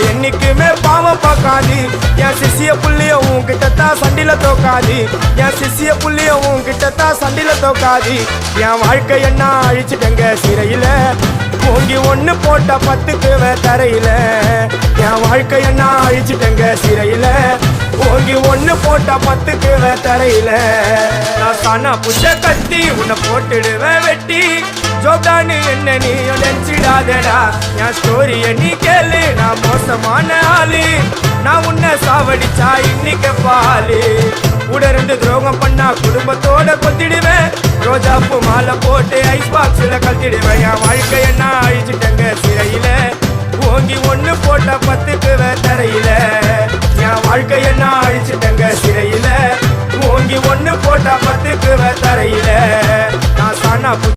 என்னைக்குமே பாவம் பார்க்காது என் சிசிய புள்ளிய உன்கிட்டத்தான் சண்டில தோக்காது என் சிசிய புள்ளிய உன்கிட்டத்தான் சண்டில தோக்காது என் வாழ்க்கை என்ன அழிச்சிட்டங்க சிறையில ஓங்கி ஒண்ணு போட்ட 10க்கு தரையில என் வாழ்க்கை என்ன அழிச்சிட்டங்க சிறையில ஓங்கி ஒண்ணு போட்ட 10க்கு தரையில நான் சானா புஷ கத்தி உன்னை போட்டுடுவேன் வெட்டி ஜோப்டானு என்ன நீ நினைச்சிடாதடா என் ஸ்டோரிய நீ கேளு நான் மோசமான ஆளு நான் உன்னை சாவடிச்சா இன்னைக்கு பாலு உடருந்து துரோகம் பண்ணா குடும்பத்தோட கொத்திடுவேன் ரோஜாப்பு மாலை போட்டு ஐஸ் பாக்ஸ்ல கத்திடுவேன் என் வாழ்க்கை என்ன அழிச்சிட்டங்க சிறையில ஓங்கி ஒண்ணு போட்ட 10க்கு தரையில என் வாழ்க்கை என்ன அழிச்சிட்டங்க சிறையில ஓங்கி ஒண்ணு போட்ட 10க்கு தரையில நான் சானா